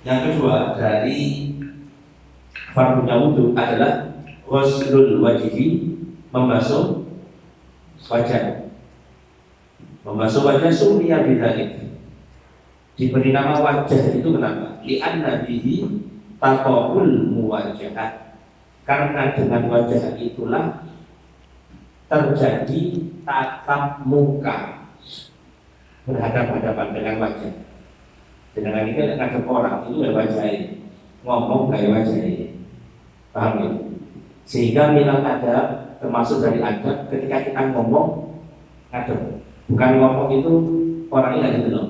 Yang kedua dari fardunya wudhu adalah ghuslul wajhi, membasuh wajah. Membasuh wajah sumia bidzalik. Diberi nama wajah itu kenapa? Li'anna bihi taqaul muwajahat. Karena dengan wajah itulah terjadi tatap muka, berhadapan-hadapan dengan wajah. Dengan ini ngadep orang itu kayak wajah ini, ngomong kayak wajah ini, paham ya? Sehingga minal adab termasuk dari adab ketika kita ngomong ngadep, bukan ngomong itu orangnya gitu loh.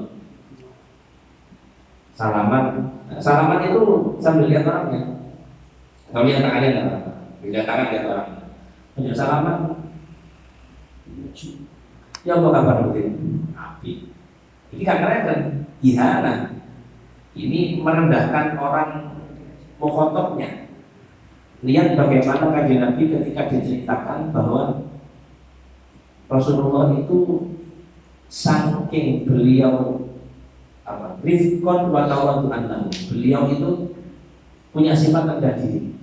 Salaman itu sambil lihat orangnya, kalau lihat tangannya nggak apa-apa, lihat tangan lihat orangnya. Punya salaman, ya apa kabar mungkin? Api. Ini kadang-kadang kan ihana. Ini merendahkan orang mukhotobnya. Lihat bagaimana kajian Nabi ketika diceritakan bahwa Rasulullah itu saking beliau rifqon wa tawaddu'an lahu. Beliau itu punya sifat rendah diri.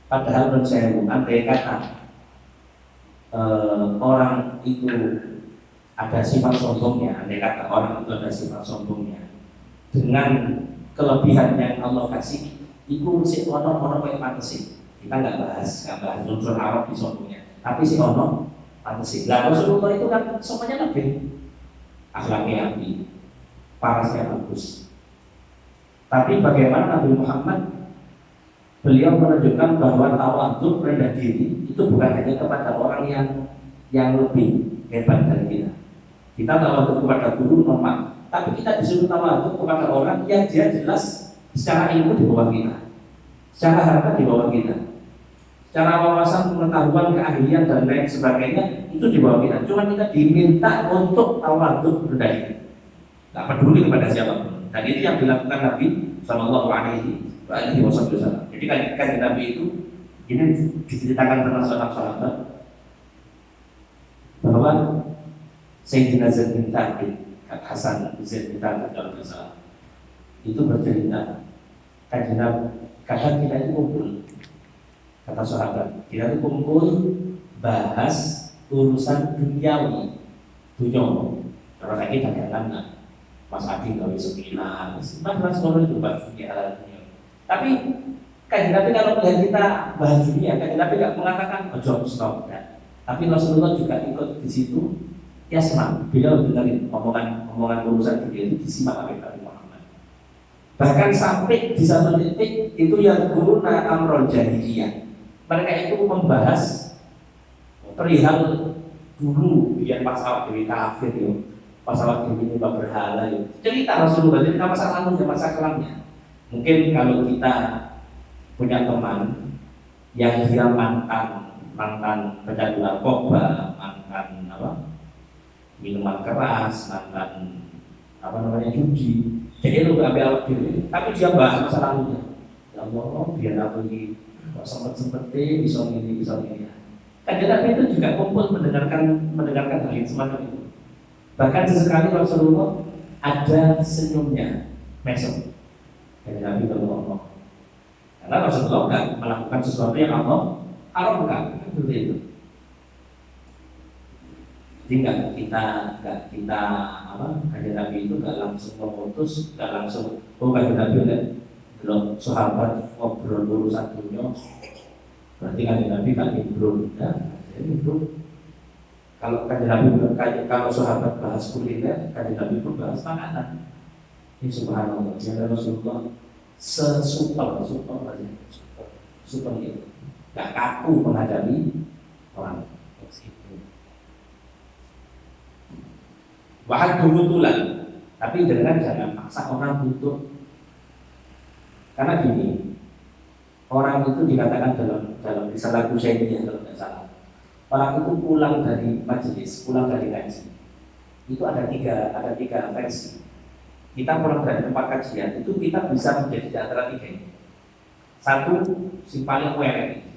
Padahal menurut saya andai kata orang itu ada sifat sombongnya, andai kata orang itu ada sifat sombongnya, dengan kelebihan yang Allah kasih, itu si ono kayak pantesi. Kita nggak bahas unsur Arab di sombongnya, tapi si ono pantesi. Lah Rasulullah itu kan semuanya lebih akhlaknya api, parasnya bagus. Tapi bagaimana Nabi Muhammad, beliau menunjukkan bahwa tawadhu, rendah diri itu bukan hanya kepada orang yang lebih hebat dari kita. Kita tawadhu kepada guru normal, tapi kita disuruh tawadhu kepada orang yang dia jelas secara ilmu di bawah kita, secara harta di bawah kita, secara wawasan pengetahuan, keahlian dan lain sebagainya itu di bawah kita. Cuma kita diminta untuk tawadhu rendah diri, nggak peduli kepada siapapun. Dan itu yang dilakukan Nabi Sallallahu Alaihi Wasallam. Jadi kan Nabi itu ini diceritakan tentang seorang sahabat bahwa Sayyidina Zaid bin Thabit, Hasan Zaid bin Thabit kalau tidak salah, itu bercerita kadang kita itu kumpul, kata sahabat, kita itu kumpul bahas urusan duniawi, dunyo. Kalau lagi dagangan, Mas Adi gawe semina, mas ngono itu bahas dunia. Tapi kajian Nabi kalau melihat kita bahas dunia, kajian Nabi tidak mengatakan ojo stop, ya. Tapi Rasulullah juga ikut di situ. Ya senang, beliau dengerin omongan urusan dunia itu disimak oleh Nabi Muhammad. Bahkan sampai di satu titik itu yang guruna amrul jahiliyah. Mereka itu membahas perihal dulu biar masalah dewi kafir yo, masalah dewi nyembah berhala yo. Cerita Rasulullah jadi masa lalu dan masa kelamnya. Mungkin kalau kita punya teman yang dia mantan pecandu narkoba, mantan minuman keras, mantan judi. Jadi lu gak ambil diri, tapi dia bahas masa lalunya. Ya Allah, biar aku ini sempet-sempetnya bisa ini. Kajian Nabi itu juga kumpul mendengarkan hal yang semacam itu. Bahkan sesekali Rasulullah ada senyumnya, mesem. Kajian Nabi kalau ngomong. Karena Rasulullah nggak melakukan sesuatu yang Allah haramkan, seperti itu. Jadi kajian Nabi itu nggak langsung memutus, nggak langsung kajian Nabi belum sahabat ngobrol urusan dunia, berarti kajian Nabi kan ngobrol, ya, jadi ngobrol. Kalau kajian Nabi kalau sahabat bahas kuliner, kajian Nabi pun bahas makanan. Ini subhanallah, ya Rasulullah super itu, nggak kaku menghadapi orang. Bahkan kebetulan, tapi jangan paksa orang butuh. Karena gini, orang itu dikatakan dalam risalah Kusyairiyah kalau tidak salah, orang itu pulang dari majelis, pulang dari kaji, itu ada tiga versi. Kita pulang dari tempat kajian itu kita bisa menjadi di antara tiga ini. Satu, si paling werek,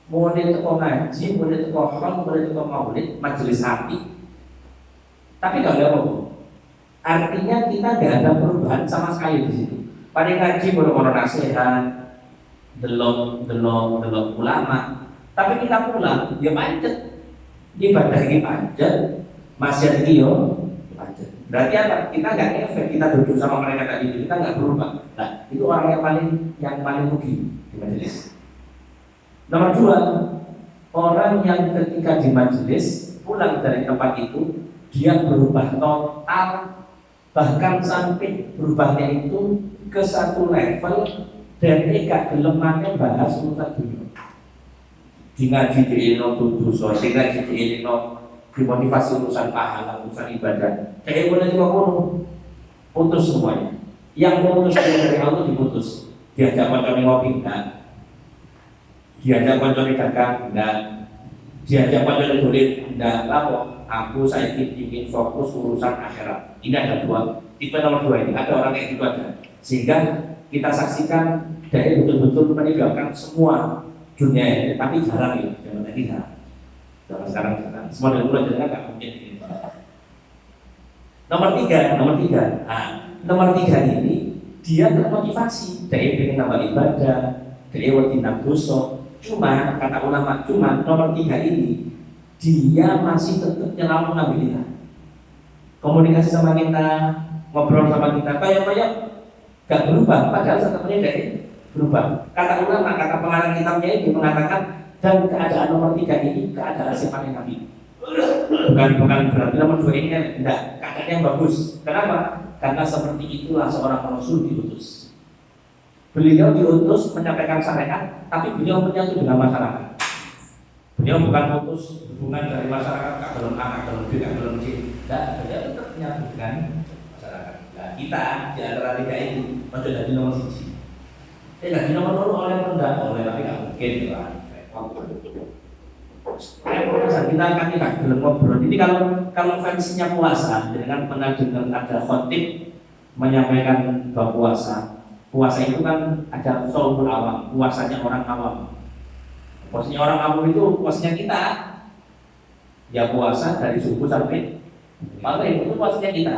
mulai teko ngaji, mulai teko hal, mulai teko maulid, majelis api. Tapi gak ada apa-apa. Artinya kita nggak ada perubahan sama sekali di situ. Paling ngaji bono-bono nasihat, delok ulama. Tapi kita pulang, dia pancet. Ibadah ini pancet, masih ada yo pancet. Berarti apa? Kita nggak efek, kita duduk sama mereka tadi, kita nggak berubah. Nah, itu orang yang paling rugi di majelis. Nomor dua, orang yang ketika di majelis pulang dari tempat itu, dia berubah total, bahkan sampai berubahnya itu ke satu level dan gak gelemannya bahas urusan dunia. Di ngaji di ilmu tuduh, di ngaji di ilmu dimotivasi urusan pahala, urusan ibadah. Kayak boleh dibangun, putus semuanya. Yang putus dari Allah diputus. Diajak konconi ngopi, enggak. Diajak konconi dagang, enggak. Diajak konconi dulit, enggak. Lalu aku saya ingin fokus urusan akhirat. Ini ada dua. Tipe nomor dua ini ada orang kayak gitu aja. Sehingga kita saksikan dari betul-betul meninggalkan semua dunia ini, tapi jarang ya, jangan tadi jarang. Zaman sekarang jarang. Semua dari mulai jarang nggak mungkin. Nomor tiga. Nomor tiga ini dia termotivasi. Dia ingin nambah ibadah, dia ingin nambah dosa. Cuma kata ulama, nomor tiga ini dia masih tetap nyelam mengambil kita. Komunikasi sama kita, ngobrol sama kita, kayak gak berubah. Padahal sebenarnya dari berubah. Kata ulama, kata pengarang kitabnya ini mengatakan dan keadaan nomor tiga ini keadaan sifatnya Nabi. Bukan berarti nomor dua ini tidak keadaan yang bagus. Kenapa? Karena seperti itulah seorang Rasul diutus. Beliau diutus menyampaikan syariat, tapi beliau menyatu dengan masyarakat. Beliau bukan putus hubungan dari masyarakat ke dalam anak, dalam B, dalam C. Dan beliau tetap menyatu dengan masyarakat. Nah, kita di antara tiga ini masih jadi nomor siji. Jadi nomor oleh rendah, oleh tapi nggak mungkin lah. Kita akan tidak belum ngobrol. Ini kalau versinya puasa dengan pernah dengar ada khotib menyampaikan bahwa puasa itu kan ada shaumul awam, puasanya orang awam. Puasanya orang awam itu puasanya kita. Ya puasa dari subuh sampai maghrib itu puasanya kita.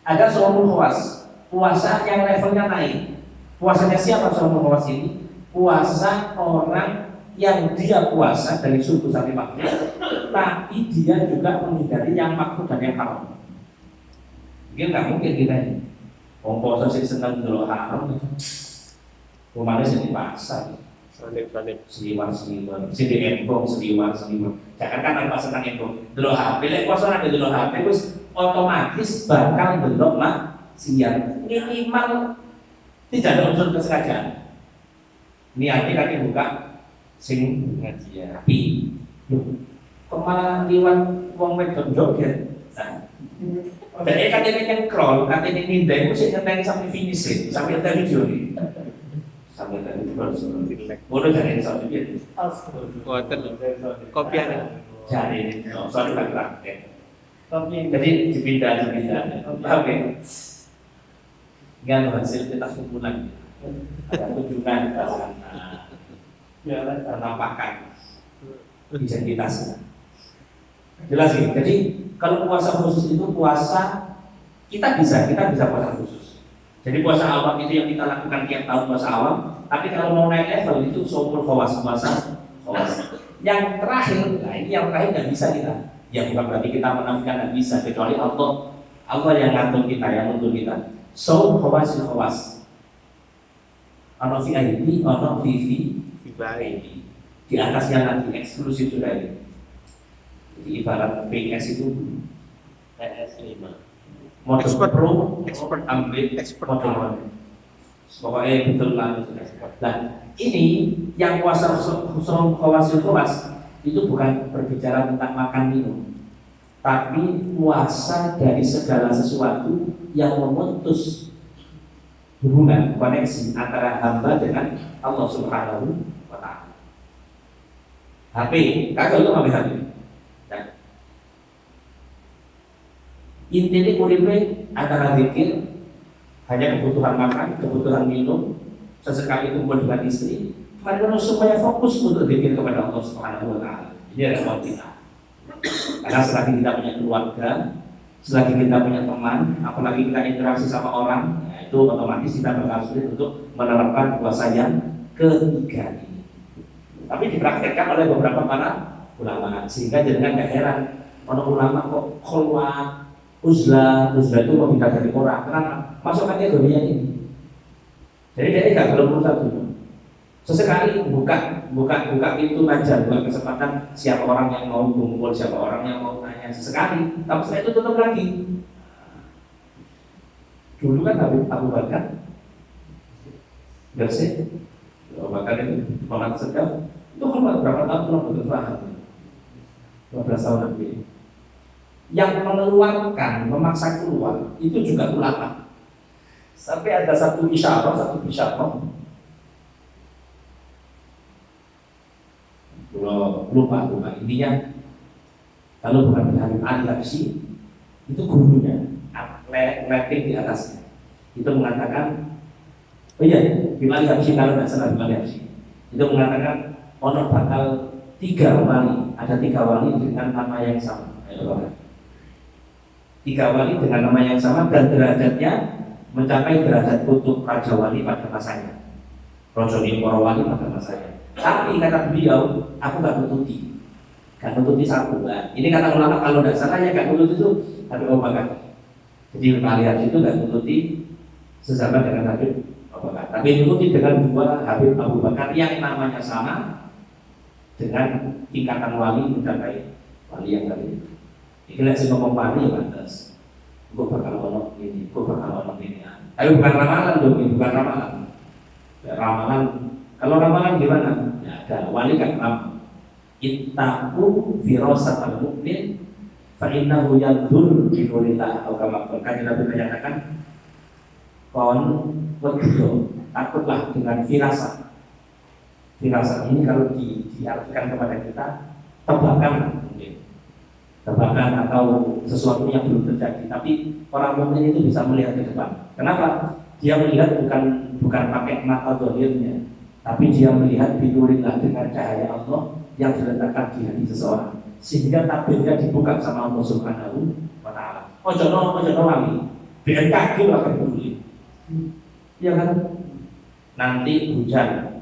Ada shaumul khawas, puasa yang levelnya naik. Puasanya siapa shaumul khawas ini? Puasa orang yang dia puasa dari subuh sampai maghrib, tapi dia juga menghindari yang makruh dan yang haram. Mungkin nggak mungkin kita ini. Puasa sih senang dulu haram itu. Rumahnya sih di pasar. Seliwan, sini embong, seliwan. Jangan kan tanpa senang embong. Dulu HP, puasa nanti dulu HP, terus otomatis bakal belok siang. Minimal tidak ada unsur kesengajaan. Niatnya kaki buka sing ngaji ya. Tapi kok malah liwat wong wedok joget. Nah, dan katanya yang crawl, katanya ninda itu sih ngeteng sampai finish, sampai ada video nih. Sampai ada video. Bodoh jadi soal itu. Water kopiannya. Jadi soal bergerak. Jadi dipindah. Oke. Nggak hasil kita kumpulan. Ada kunjungan ke sana. Penampakan identitas. Jelas ya. Jadi kalau puasa khusus itu puasa kita bisa puasa khusus. Jadi puasa awam itu yang kita lakukan tiap tahun puasa awam. Tapi kalau mau naik level itu shaumul khawas, puasa khawas. Yang terakhir, nah ini yang terakhir nggak bisa kita. Ya bukan berarti kita menafikan nggak bisa, kecuali Allah yang ngatur kita, yang nuntut kita. Shaum khawas. Ono VIP, ono VIP. Di atasnya lagi eksklusif sudah ini. Jadi ibarat PS itu PS5 mode Expert. Pro, Expert. ambil Expert. mode. Pokoknya betul lah. Nah ini yang kuasa khawas itu bukan berbicara tentang makan minum, tapi puasa dari segala sesuatu yang memutus hubungan koneksi antara hamba dengan Allah Subhanahu wa Ta'ala. HP, kagak lu ngambil HP. Intinya uripe antara zikir hanya kebutuhan makan, kebutuhan minum, sesekali kumpul dengan istri. Mari supaya fokus untuk zikir kepada Allah Subhanahu wa Ta'ala. Ini adalah kita. Karena selagi kita punya keluarga, Selagi kita punya teman, apalagi kita interaksi sama orang, ya itu otomatis kita bakal sulit untuk menerapkan puasa yang ketiga ini. Tapi dipraktekkan oleh beberapa para ulama, sehingga jangan gak heran orang ulama kok kholwat, uzlah itu mau pindah dari orang. Kenapa? Masuk kategorinya ini. Jadi dia nggak perlu satu. Sesekali buka pintu aja, buka kesempatan siapa orang yang mau kumpul, siapa orang yang mau tanya sesekali. Tapi setelah itu tutup lagi. Dulu kan Abu Bakar, bersih, Abu Bakar itu malah sedang. Itu kalau berapa tahun belum betul paham. 12 tahun lebih. Yang mengeluarkan, memaksa keluar itu juga ulama. Sampai ada satu isyarah. Lupa intinya kalau bukan Habib Al-Habsyi itu gurunya leting di atasnya itu mengatakan Habib Al-Habsyi kalau tidak salah Habib Al-Habsyi itu mengatakan ono bakal 3 wali, ada 3 wali dengan nama yang sama. 3 wali dengan nama yang sama dan derajatnya mencapai derajat kutub Raja Wali pada masanya, Raja para wali pada masanya. Tapi kata beliau, aku gak nututi satu. Nah, ini kata ulama kalau tidak salah ya gak nututi itu Habib Abu Bakar. Jadi kalian itu gak nututi sesama dengan Habib Abu Bakar, tapi nututi dengan 2 Habib Abu Bakar yang namanya sama dengan tingkatan wali mencapai wali yang tadi. Ini lihat si ngomong wali ya pantas. Gue bakal ngomong ini. Tapi bukan ramalan dong, bukan ramalan. Ramalan. Kalau ramalan gimana? Ya, ada wali kan ramal. Ittaqu firasatal mu'min fa innahu yanzur bi nurillah. Atau kama Nabi menyatakan takutlah dengan firasat. Firasat ini kalau diartikan kepada kita tebakan mungkin. Tebakan atau sesuatu yang belum terjadi. Tapi orang mukmin itu bisa melihat ke depan. Kenapa? Dia melihat bukan pakai mata zahirnya, tapi dia melihat binurillah dengan cahaya Allah yang diletakkan di hati seseorang, sehingga takdirnya dibuka sama Allah Subhanahu wa Ta'ala. Ojo wangi, BNKG akan peduli. Ya kan? Nanti hujan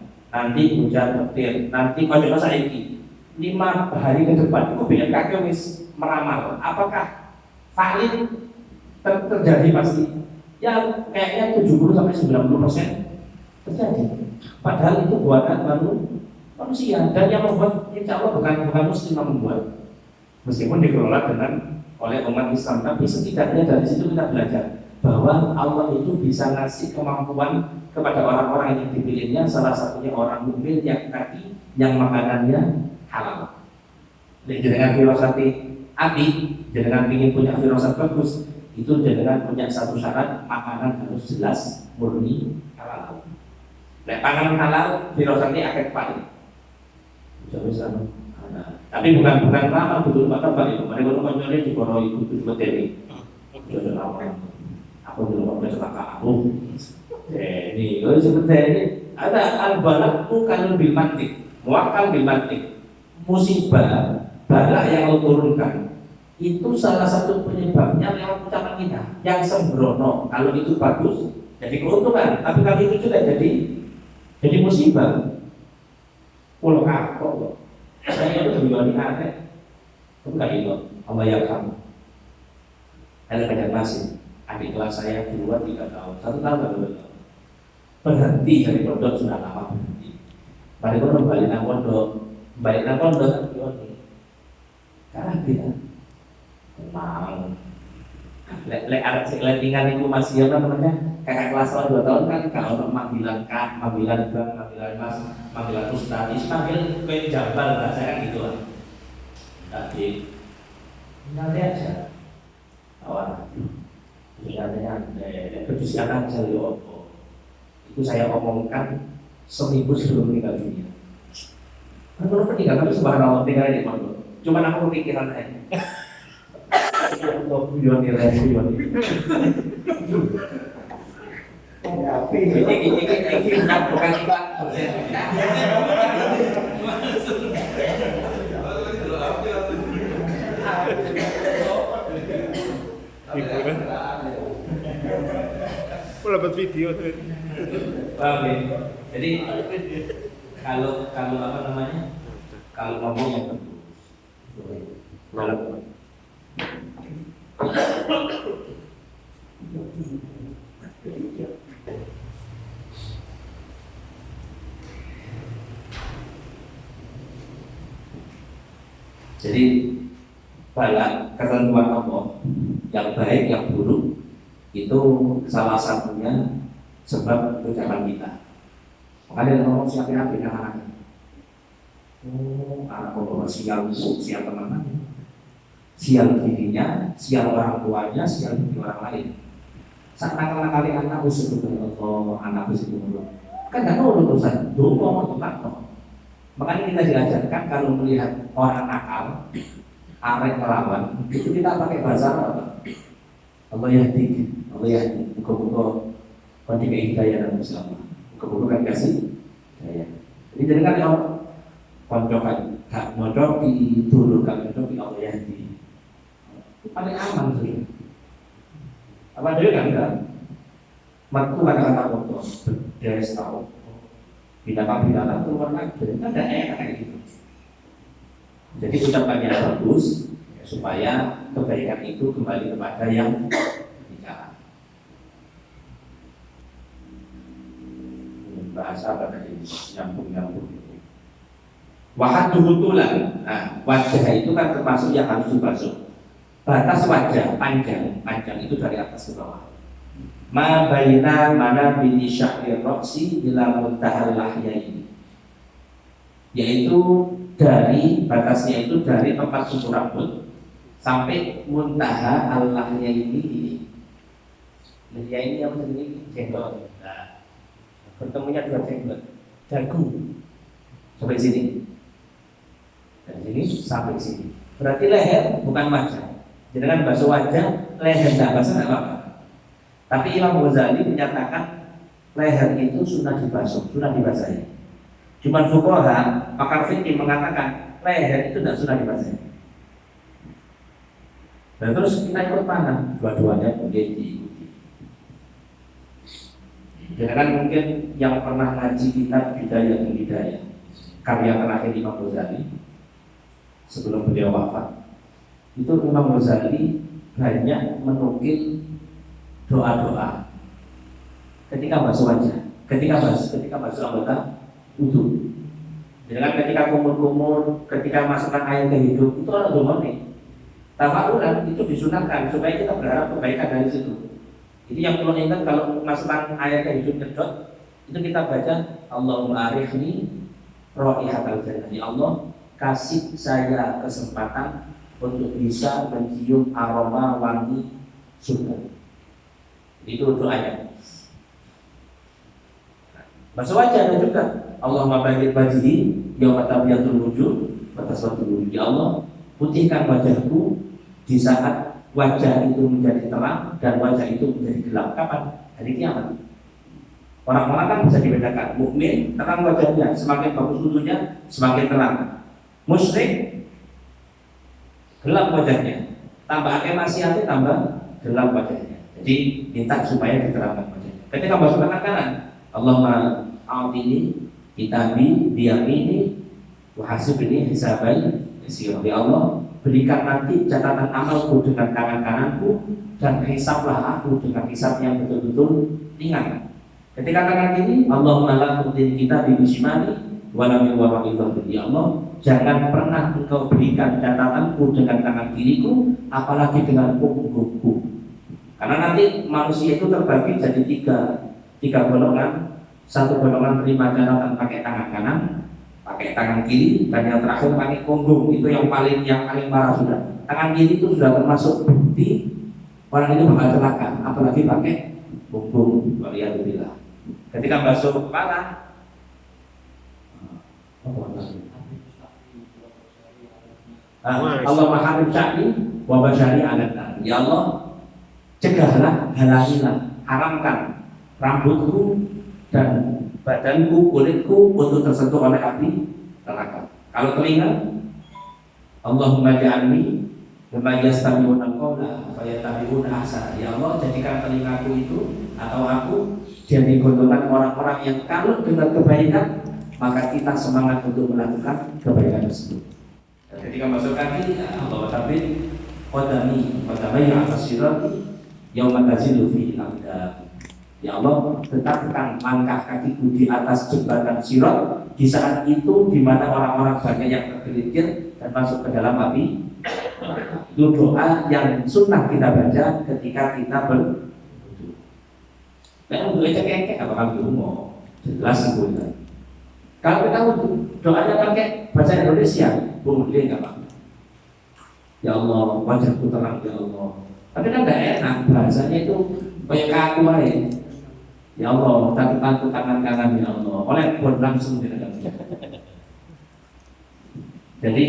petir, nanti ojo saiki 5 hari ke depan itu BNKG wis meramal. Apakah valid terjadi pasti? Ya kayaknya 70-90% terjadi. Padahal itu buatan manusia dan yang membuat insya Allah bukan muslim yang membuat, meskipun dikelola oleh umat Islam, tapi setidaknya dari situ kita belajar bahwa Allah itu bisa ngasih kemampuan kepada orang-orang yang dipilihnya, salah satunya orang mukmin yang tadi yang makanannya halal. Dengan filosati api, dengan ingin punya filosat bagus, itu dengan punya satu syarat, makanan harus jelas murni halal. Nah, pangan halal filosati akan paling. Tapi bukan lama betul maka balik. Mereka ngomongnya di kono itu materi. Aku belum pernah celaka aku. Ini kalau seperti ini ada al-balak bukan bil mantik, muakkal bil mantik. Musibah balak yang Allah turunkan itu salah satu penyebabnya lewat ucapan kita yang sembrono. Kalau itu bagus jadi keuntungan, tapi kalau itu juga jadi musibah. Pulau kapok, saya itu beli aneh, bukan itu, Allah yang kamu. Ada banyak masih, adik kelas saya 2-3 tahun, 1 tahun baru berhenti dari pondok sudah lama berhenti. Pada itu balik nang pondok karena kita mau letingan itu masih apa namanya kakak kelas 2 tahun kan kalau manggilan bang, manggilan mas, manggilan ustaz, itu panggil kayak jambal bahasanya gitu lah. Tapi nanti aja awal ingatnya kejusiakan saya itu saya omongkan seminggu sebelum meninggal dunia. Kan kalau meninggal tapi subhanallah tinggal di pondok. Cuma aku kepikiran aja. Untuk Yoni. Ini bukan kita. dapat video. Paham ya? Jadi kalau apa namanya? Kalau ngomong yang dalam jadi balak ketentuan Allah yang baik yang buruk itu salah satunya sebab ucapan kita. Makanya ngomong siapin apa anak-anak. Oh, anak bawa sial teman-teman, sial dirinya, sial orang tuanya, sial diri orang lain. Saat nakal-nakali anak usul Allah, anak usul Allah. Kan nggak nurut urusan, dulu ngomong tempat. Makanya kita diajarkan kalau melihat orang nakal, arek melawan, itu kita pakai bahasa apa? Allah yahdi, buka-buka kondisi hidayah dan bersama. Buka-buka kan kasih hidayah. Jadi kan orang koncokan, gak modok di dulu, gak modok di Allah yahdi. Paling aman tuh. Apa dia kan enggak? Mertu kata-kata kotor, bedes tahu. Binatang keluar lagi, kan ada enak kayak gitu. Jadi ucapannya bagus supaya kebaikan itu kembali kepada yang bicara. Bahasa apa tadi? Nyambung itu. Wahat duhutulan. Nah, wajah itu kan termasuk yang harus dibasuh. Batas wajah panjang itu dari atas ke bawah. Ma baina mana bini syahri roksi bila muntahal lahyaini, yaitu dari batasnya itu dari tempat sumur rambut sampai muntaha al-lahyaini. Lahyaini yang ini jenggot. Nah, bertemunya dua jenggot, dagu sampai sini, dan sini sampai sini. Berarti leher bukan wajah. Jadi kan basuh wajah, leher tidak basuh tidak apa-apa. Tapi Imam Ghazali menyatakan leher itu sunnah dibasuh, sunnah dibasahi. Cuman fuqaha, pakar fikih mengatakan leher itu tidak sunnah dibasahi. Dan terus kita ikut mana? Dua-duanya mungkin diikuti. Jangan mungkin yang pernah ngaji kitab Bidayah karya terakhir Imam Ghazali sebelum beliau wafat, itu Imam Ghazali banyak menukil doa-doa ketika basuh wajah, ketika basuh anggota wudu. Jadi kan ketika kumur-kumur, ketika masukkan air ke hidung, itu ada doa nih. Tafaulan itu disunahkan supaya kita berharap kebaikan dari situ. Jadi yang perlu ingat kalau masukkan air ke hidung nyedot, itu kita baca Allahumma arifni raihatal jannah. Ya Allah, kasih saya kesempatan untuk bisa mencium aroma wangi surga. Itu doanya. Basuh wajah dan juga Allahumma baghit wajhi yauma tabyatul wujuh wa taswadul wujuh. Ya Allah, putihkan wajahku di saat wajah itu menjadi terang dan wajah itu menjadi gelap. Kapan? Hari kiamat. Orang-orang kan bisa dibedakan. Mukmin terang wajahnya, semakin bagus wudunya, semakin terang. Musyrik gelap wajahnya. Tambah maksiatnya, tambah gelap wajahnya. Jadi minta supaya diterangkan wajahnya. Ketika basuh kanan, Allahumma a'tini kitabi biyamini wa hasibni hisaban yasira. Ya Allah, berikan nanti catatan amalku dengan tangan kananku dan hisablah aku dengan hisab yang betul-betul ringan. Ketika tangan kiri, Allahumma la tu'tin kitabi bisimani wa lam yuwarra idhar. Ya Allah, jangan pernah engkau berikan catatanku dengan tangan kiriku, apalagi dengan punggungku. Karena nanti manusia itu terbagi jadi tiga golongan. Satu golongan terima catatan pakai tangan kanan, pakai tangan kiri, dan yang terakhir pakai punggung. Itu yang paling parah sudah. Tangan kiri itu sudah termasuk bukti orang itu bakal celaka, apalagi pakai punggung. Waliyadzubillah. Ketika basuh kepala, Allah maharib sya'ni wa basyari alat. Ya Allah, cegahlah, halangilah, haramkan rambutku dan badanku, kulitku untuk tersentuh oleh api neraka. Kalau telinga, Allahumma ja'alni mimman yastami'una al-qawla fa yattabi'una ahsana. Ya Allah, jadikan telingaku itu atau aku jadi golongan orang-orang yang kalau dengar kebaikan maka kita semangat untuk melakukan kebaikan tersebut. Ketika masuk kaki, Allah tapi qadami atas sirati yauma tazilu fi aqdam. Ya Allah, tetapkan langkah kakiku di atas jembatan sirat di saat itu di mana orang-orang banyak yang tergelincir dan masuk ke dalam api. Itu doa yang sunnah kita baca ketika kita berwudu. Nah, untuk cekek apakah mau jelas sebutnya. Kalau kita doanya pakai bahasa Indonesia, boleh nggak Pak? Ya Allah, wajahku terang ya Allah. Tapi kan nggak enak bahasanya itu kayak kaku aja. Ya Allah, tangan tangan ya Allah. Oleh buat langsung tidak. Jadi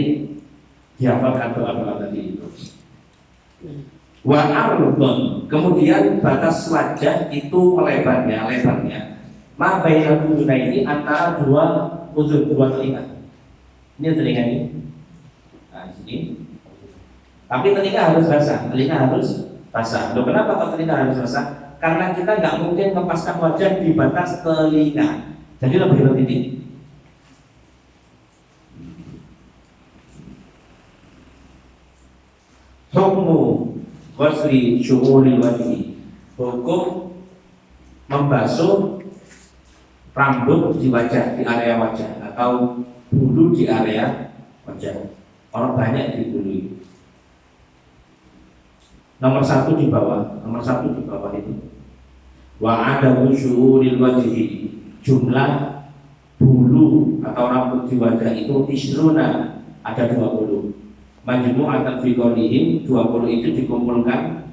dihafalkan doa-doa tadi itu. Wa ardun, kemudian batas wajah itu lebarnya. Ma bainal ini antara dua uzun, dua telinga. Ini telinga ini. Nah, ini. Tapi telinga harus basah. Loh, kenapa kok telinga harus basah? Karena kita nggak mungkin melepaskan wajah di batas telinga. Jadi lebih tinggi. Hukmu ghusli syu'uril wajhi, hukum membasuh rambut di wajah, di area wajah atau bulu di area wajah. Orang banyak di bulu itu. Nomor satu di bawah itu. Wa ada syu'uril wajhi, jumlah bulu atau rambut di wajah itu isruna, ada 20. Majmu'atan fi qaulihim, 20 itu dikumpulkan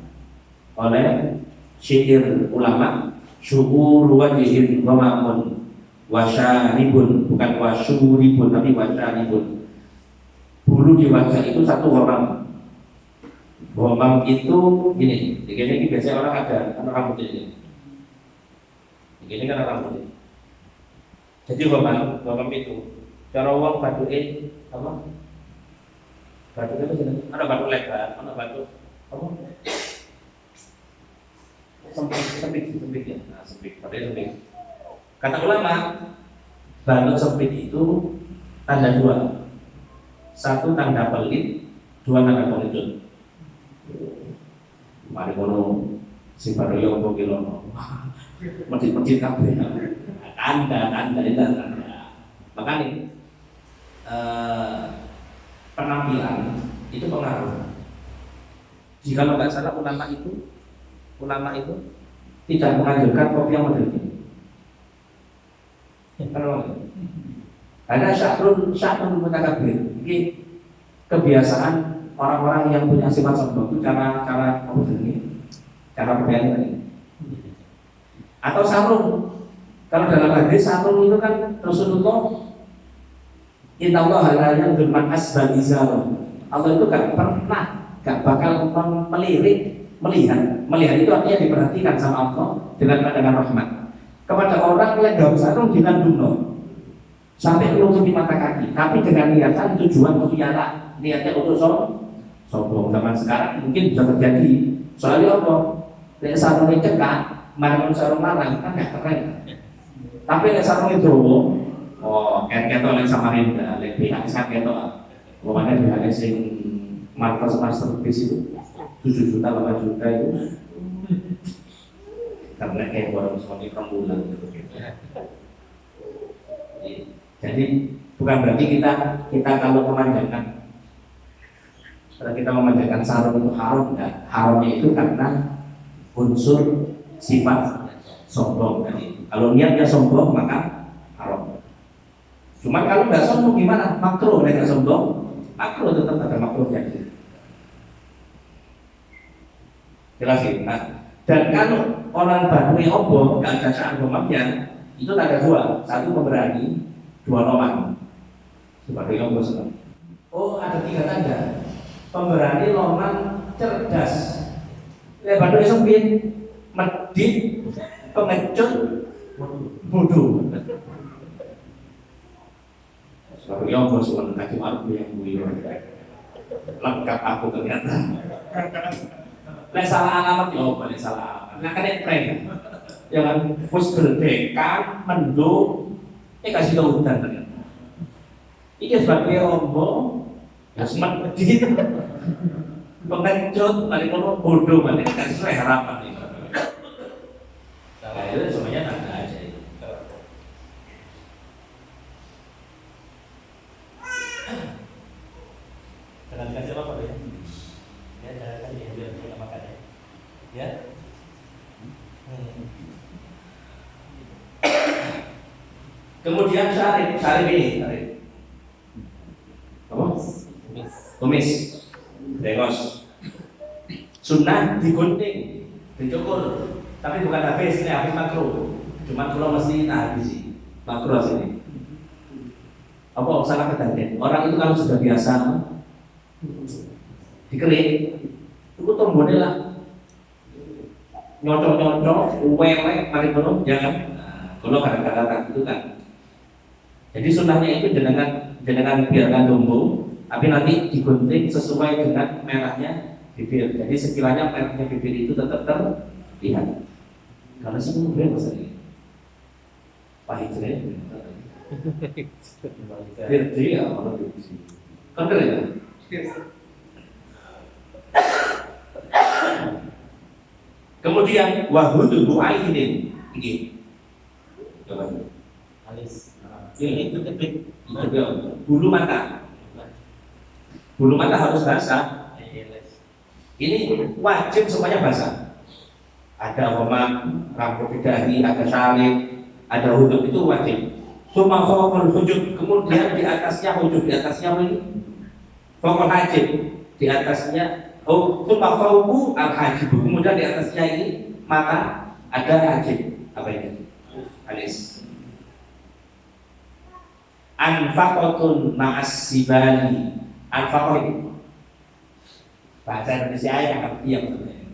oleh syair ulama. Syu'ur wajhihim ghamamun wasyaribun, bukan wasyuribun tapi wasyaribun. Bulu di wajah itu satu ghamam. Ghamam itu gini biasanya orang ada rambut ini. Ini kan rambut. Jadi ghamam itu cara wong baduke apa? Batu itu jenis, ada batu lebar, ada batu apa? Sempit ya, nah, sempit. Kata ulama, batu sempit itu tanda dua, satu tanda pelit, dua tanda pelitut. Mari kono si baru yang bogilono, medit kabeh. Tanda itu tanda. Makanya penampilan itu pengaruh. Jika nggak salah ulama itu tidak menganjurkan kopi yang model ini. Ada syakrun mutakabir. Ini kebiasaan orang-orang yang punya sifat sombong itu cara berpakaian ini. Atau sarung. Kalau dalam hadis sarung itu kan Rasulullah Inna Allah la yanzur man asbal izar. Allah itu gak bakal melihat itu artinya diperhatikan sama Allah dengan rahmat kepada orang yang gak sarung dengan duno sampai menutupi mata kaki, tapi dengan niatan tujuan mulia, niatnya untuk sombong. Zaman sekarang mungkin bisa terjadi. Soalnya apa? Nek sarungnya cekak, marang sarung marang kan gak keren. Tapi nek sarungnya dowo, kayak oleh Samarinda, lebih aksan ketok. Pokoknya dia sing masterpiece itu 7 juta, 8 juta itu. Karena kayak orang suami rembulan gitu. Jadi bukan berarti kita kalau memanjakan sarung itu haram, enggak. Haramnya itu karena unsur sifat sombong tadi. Kalau niatnya sombong maka haram. Cuman kalau nggak sombong gimana? Makruh, nggak sombong, makruh tetap ada makruhnya. Jelasin. Nah, dan kalau orang Badui obong nggak ada syarat gomamnya, itu ada dua. Satu pemberani, dua loman. Seperti yang senang. Oh, ada 3 tanda. Pemberani, loman, cerdas. Badui sempit, medit, pengecut, bodoh. Sebagai yang bersuara kaki maruf yang buyur lengkap aku ternyata. Salah alamat ya boleh salah alamat. Nah kan prank. Jangan wis berdekan mendung kasih tahu hutan ternyata. Iki sebagai ombo ya semat medit. Pengecut kali kono bodoh mana kan sesuai harapan ini. Nah, itu semuanya tanda aja itu. Jangan dikasih apa ya? Ya jangan kasih biar kita makan ya. Ya. Kemudian syarif ini, apa? Tumis, dengos. Sunnah digunting, dicukur, tapi bukan habis, ini habis makruh. Cuma kalau mesti habisi makruh sini. Apa salah kedanten? Orang itu kalau sudah biasa dikerik, itu tombolnya lah nyocok, welek, mari belum, jangan. Kalau kadang-kadang itu kan. Jadi sunnahnya itu jenengan biarkan tumbuh, tapi nanti digunting sesuai dengan merahnya bibir. Jadi sekiranya merahnya bibir itu tetap terlihat. Karena sih mungkin masa ini pahit ya. Birdi ya orang di sini. Kan keren ya? Kemudian wahudu ainin ini. Coba. Alis. Ini itu kepik. Bulu mata. Bulu mata harus basah. Ini wajib semuanya basah. Ada rambut dahi, ada syarif, ada hudud, itu wajib. Suma fawqal hujub, kemudian di atasnya hujub, di atasnya ini fawqal hajib, di atasnya suma fawqu al hajib, kemudian di atasnya ini mata ada hajib. Apa ini? Alis. Anfaqatun ma'as sibali. Anfaqah bahasa Indonesia yang ngerti yang sebenarnya.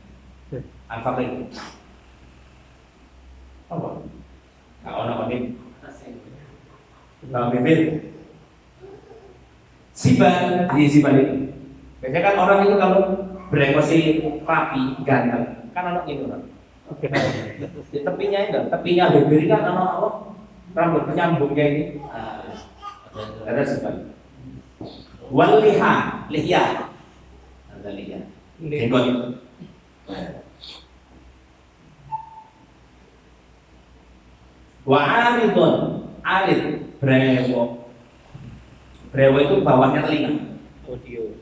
Anfaqah itu apa? Kalau nama ini nama bibir sibal di sibal ini. Biasanya kan orang itu kalau beremosi rapi ganteng kan anak ini orang. Di tepinya itu, tepinya bibir kan anak apa? Rambut penyambungnya ini. Ada sibal. Wal liha, liha. Ada liha. Jenggot. Wa aridun, arid, brewo. Brewo itu bawahnya telinga. Audio.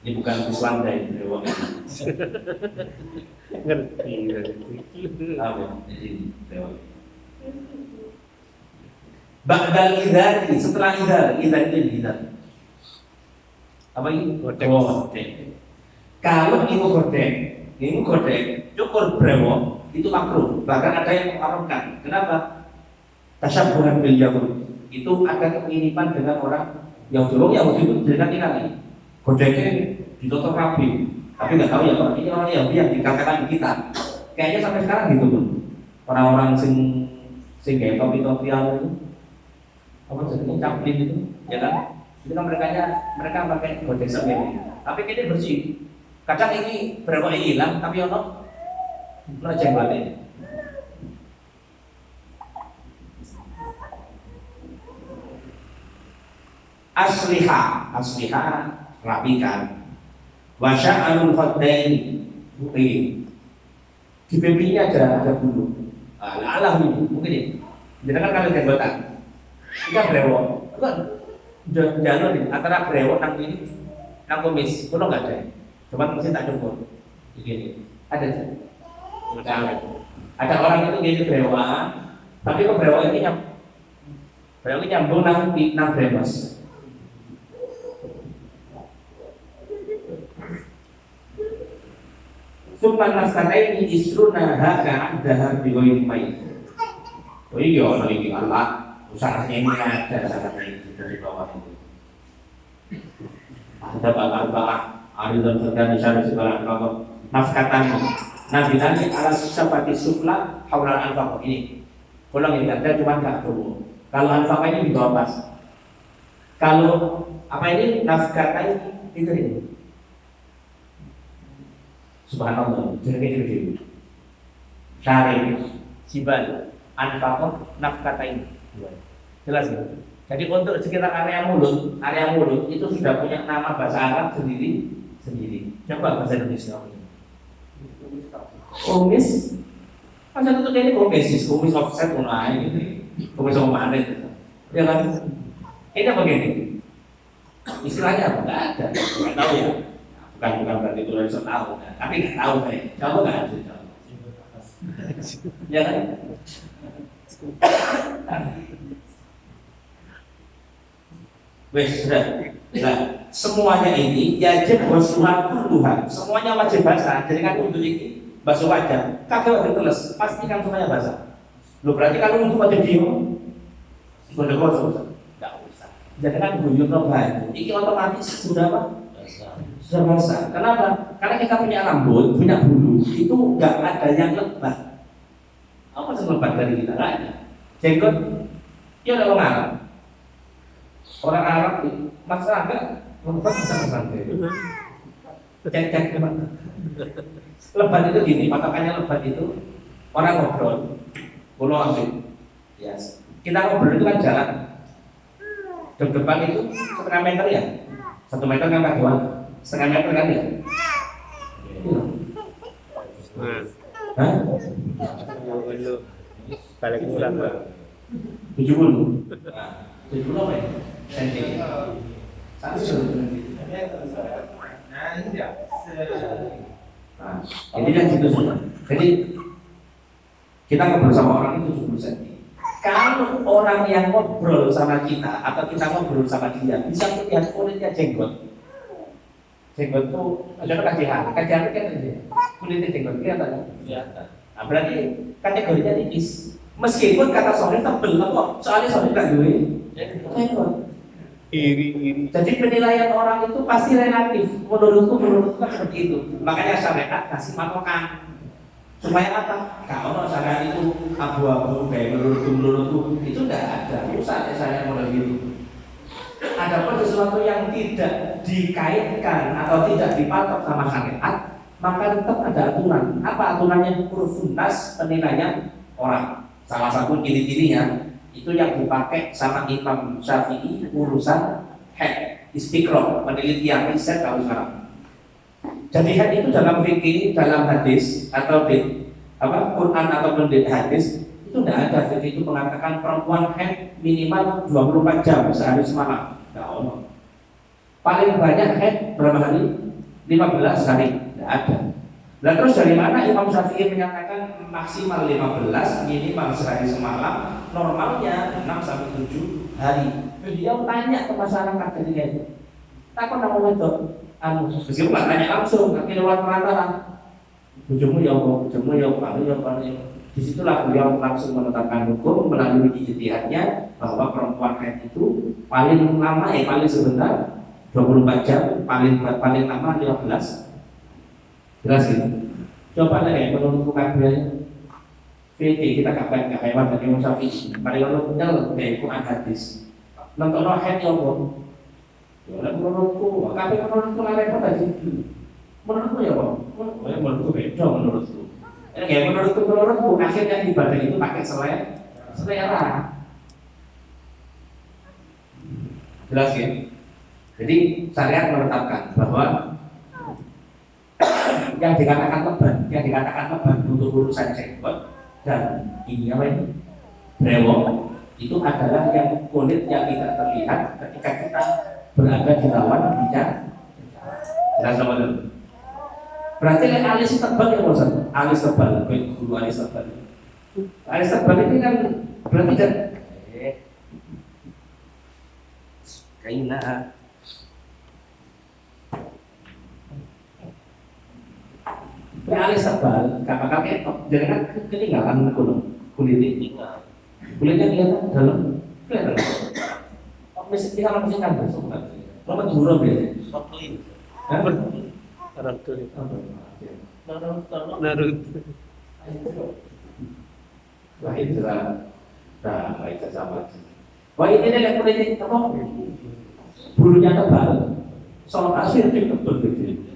Ini bukan Islam dari brewo. Ngerti. Apa? Jadi brewo. Ba'dal idhari, setelah idhar itu idhar. Apa ini? Godek. Kalau ini godek, cukur brewo itu makruh. Bahkan ada yang mengharamkan. Kenapa? Tasyabbuhan bil yahud. Itu ada kemiripan dengan orang yang dulu Yahudi itu dengan ini. Godeknya ditutup rapi. Tapi nggak tahu ya orang ini orang Yahudi yang dikatakan kita. Kayaknya sampai sekarang gitu pun. Orang-orang sing kayak topi-topian itu, apa jadinya caplin itu, ya kan? Itu kan mereka pakai godek seperti. Tapi ini bersih. Kadang ini berapa hilang, tapi ono jenggote. Asliha rapikan. Wasya'alul khaddaini bukti. Di pipinya ada bulu. Alah ini mungkin ini. Jangan kalau jenggotan. Kita brewo. Kan jalur nih antara brewo nang ini nang kumis. Kulo enggak ada. Cuma mesti tak cukur. Begini. Ada. Ada orang itu gini brewoan, tapi kok brewo ini nyambung nang brewos. Summan naskanaini isruna haka adaha bigoyin mai. Oh iya, ono iki Allah usahanya ini ada sangatnya dari bawah itu. Ada bakal Aridan terkait syarif sebarang apa nafkatan Nabi nanti ala syafati sufla haulan anfaq ini. Pulang ini ada cuma enggak perlu. Kalau anfaq ini di bawah pas. Kalau apa ini nafkatan itu ini. Subhanallah, jadi syarif, jibal, anfaqah, nafkatain. Jelas ya? Jadi untuk sekitar area mulut itu sudah punya nama bahasa Arab sendiri. Coba bahasa Indonesia. Kumis, masa itu ini kumis offset mulai gitu. Kumis mana itu? Ya kan? Ini apa gini? Istilahnya apa? Nggak ada. Nggak tahu ya. Bukan berarti itu harus tahu. Tapi nggak tahu saya. Coba nggak ada. Ya kan? Wes sudah. Nah, semuanya ini yajib wasuha Tuhan. Semuanya wajib basah. Jadi kan untuk ini basuh wajah. Kakek wajib teles. Pastikan semuanya basah. Lo berarti kalau untuk wajib diem, sudah kosong. Nggak usah. Jadi kan guyur no baju. Ini otomatis sudah apa? Sudah basah. Kenapa? Karena kita punya rambut, punya bulu. Itu nggak ada yang lebat. Apa yang lebat dari kita? Nggak ada. Jenggot, ya udah orang Arab. Orang Arab masyarakat lebat bisa santai. Cek lebat itu gini, patokannya lebat itu orang ngobrol, pulau ambil. Yes. Kita ngobrol itu kan jalan. Depan itu 1,5 meter ya, 1 meter kan tak doang, 1,5 meter kan ya. Hah? Balik pulang Pak. 70. 70 apa ya? Senti. Satu. Nah, ini kan gitu semua. Jadi kita ngobrol sama orang itu 70 cm. Kalau orang yang ngobrol sama kita atau kita ngobrol sama dia bisa melihat kulitnya jenggot. Jenggot itu ada kajian itu kan kulitnya jenggot kelihatan. Nah, berarti kategorinya tipis. Meskipun kata Sohri tebel kok, soalnya Sohri nggak duwe jenggot. Iri. Jadi penilaian orang itu pasti relatif. Menurutku kan seperti itu. Makanya syariat kasih patokan. Supaya apa? Kalau syariat itu abu-abu kayak menurutku itu tidak ada. Usah saya model gitu. Ada pun sesuatu yang tidak dikaitkan atau tidak dipatok sama syariat, maka tetap ada aturan. Apa aturannya? Kurfuntas penilaian orang. Salah satu ciri-cirinya itu yang dipakai sama Imam Syafi'i urusan head, istiqroh, penelitian, riset kalau sekarang. Jadi head itu dalam fikih, dalam hadis atau di Quran ataupun di hadis itu tidak ada fikih itu mengatakan perempuan head minimal 24 jam sehari semalam. Tidak ada. Paling banyak head berapa hari? 15 hari. Tidak ada. Nah terus dari mana Imam Syafi'i menyatakan maksimal 15, minimal sehari semalam, normalnya 6-7 hari. Beliau tanya ke masyarakat ketika itu. Takut nama itu, meskipun nggak tanya langsung, tapi lewat perantara. Bujumu ya Allah. Disitulah beliau langsung menetapkan hukum melalui ijtihadnya bahwa perempuan haid itu paling lama paling sebentar 24 jam, paling lama 15. Jelas gitu. Coba deh menurut kabeh VT kita kapan hewan dari Imam Syafi'i. Paling benar kayak Quran hadis. Nonton head ya Allah. Ya menurutku, kabeh menurutku repot aja. Menurutku ya Allah. Menurutku beda menurutku. Kayak menurutku akhirnya ibadah itu pakai selera. Jelas ya. Jadi syariat menetapkan bahwa yang dikatakan leban untuk urusan jenggot dan ini apa ini brewok itu adalah yang kulit yang tidak terlihat ketika kita berada di lawan bicara. Jelas sama dulu. Berarti alis tebal ya Ustaz? Alis tebal, guru alis tebal. Alis tebal ini kan berarti kan kaina. Alis tebal, kakak etok, jadi kan ketinggalan kulitnya kelihatan dalam, kelihatan. Mesin kita mesin kan bersobat, lama dulu biasanya. Soklin. Naruto. Wah itu lah, nah itu sama. Wah ini adalah kulitnya apa? Bulunya tebal, soal asli itu tebal gitu.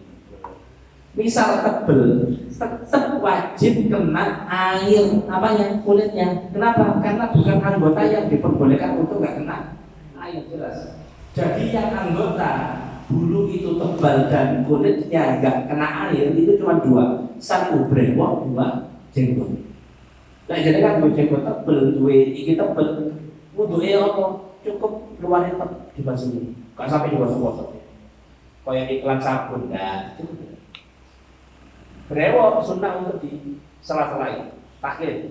misal tebel, tetap wajib kena air apanya kulitnya. Kenapa? Karena bukan anggota yang diperbolehkan untuk nggak kena air, jelas. Jadi yang anggota bulu itu tebal dan kulitnya nggak kena air itu cuma dua, satu brewok, dua jenggot. Nah jadi kan dua jenggot tebel, dua iki tebel, wuduhe apa? Cukup keluarin dibasuh, nggak sampai dibasuh-basuh. Kayak iklan sabun, nah cukup. Brewok sunnah untuk di sela-sela takhir.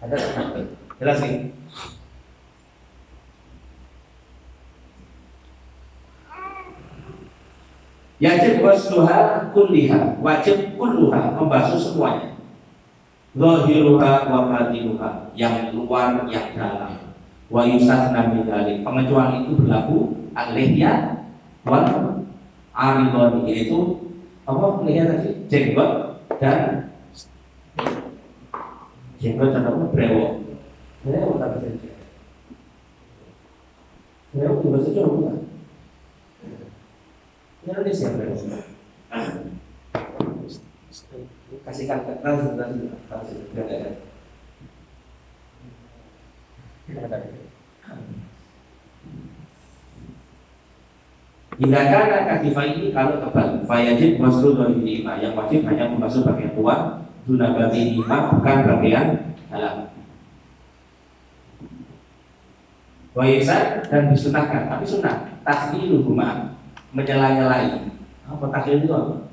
Ada sunnah. Jelas nih. Wajib wasluha kulliha, wajib kulluha, membasuh semuanya. Zahiruha wa batinuha, yang luar yang dalam. Wa yusatna min dzalik, pengecualian itu berlaku al-lihya wal aridhani, yaitu apa lihat tadi jenggot dan brewok. Brewok tak bisa. Brewok juga secara bukan. Indonesia brewok. Kasihkan nanti. Jika karena katifah ini kalau tebal, fayajib waslu dhahiri lima, yang wajib hanya membasuh bagian luar, dunabati lima, bukan bagian dalam. Waisan dan disunahkan, tapi sunnah tahliluhuma, menyela-nyelai. Apa tahlil itu apa?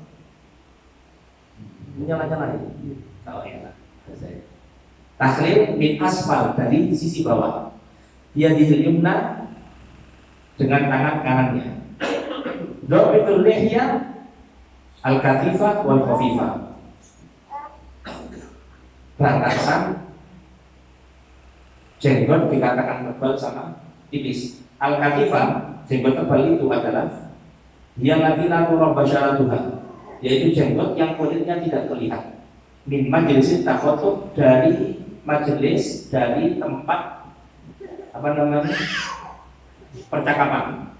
Menyela-nyelai. Tahu ya? Tahlil min asfal, dari sisi bawah. Dia dihilumna dengan tangan kanannya. Dhabitul lihya al-katifah wal khafifah. Batasan jenggot dikatakan tebal sama tipis. Al-katifah, jenggot tebal itu adalah yang lagi lalu robbasharatuha, yaitu jenggot yang kulitnya tidak terlihat. Min majlisin takhotub, dari majelis, dari tempat apa namanya percakapan,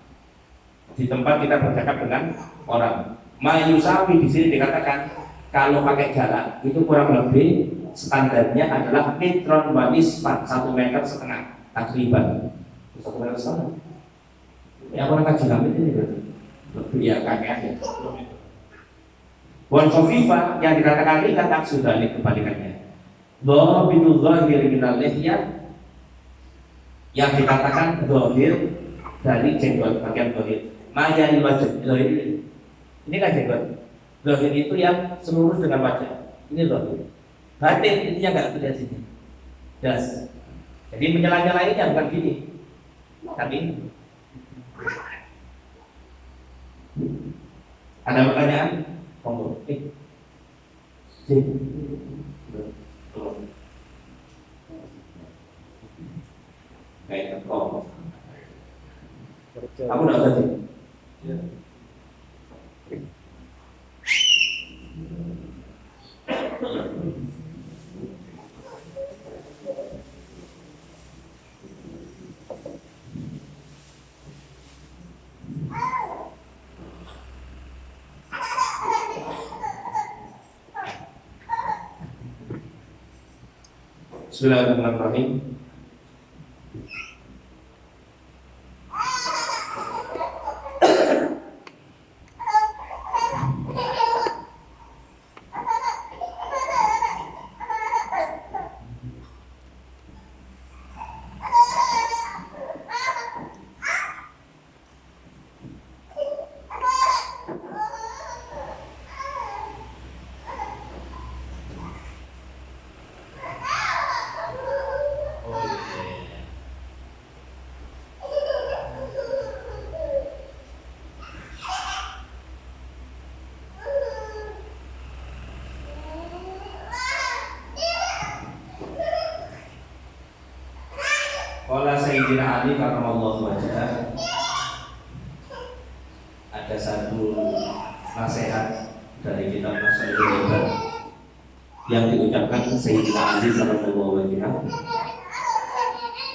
di tempat kita bercakap dengan orang. Mayusawi di sini dikatakan kalau pakai jalan itu kurang lebih standarnya adalah metron wanisfan, 1,5 meter takriban. 1,5 meter. Ya orang kaji lamit ini berarti lebih ya kakeknya. Wal khafifah yang dikatakan ringan sudah kebalikannya. Dhabitul zahir minal lihya, yang dikatakan zahir dari jenggot, bagian zahir. Ma'yani wajah, zahir ini kan jenggot. Zahir itu yang seluruh dengan wajah. Ini zahir. Batin intinya nggak terlihat sini. Jelas. Jadi menyela-nyelainya bukan gini, tapi ini. Ada pertanyaan? Monggo. Kayak kok. Aku udah tadi. Ya. Bismillahirrahmanirrahim. Qala Sayyidina Ali karramallahu wajhah, ada satu nasihat dari kitab Nasaihul Ibad yang diucapkan Sayyidina Ali karramallahu wajhah.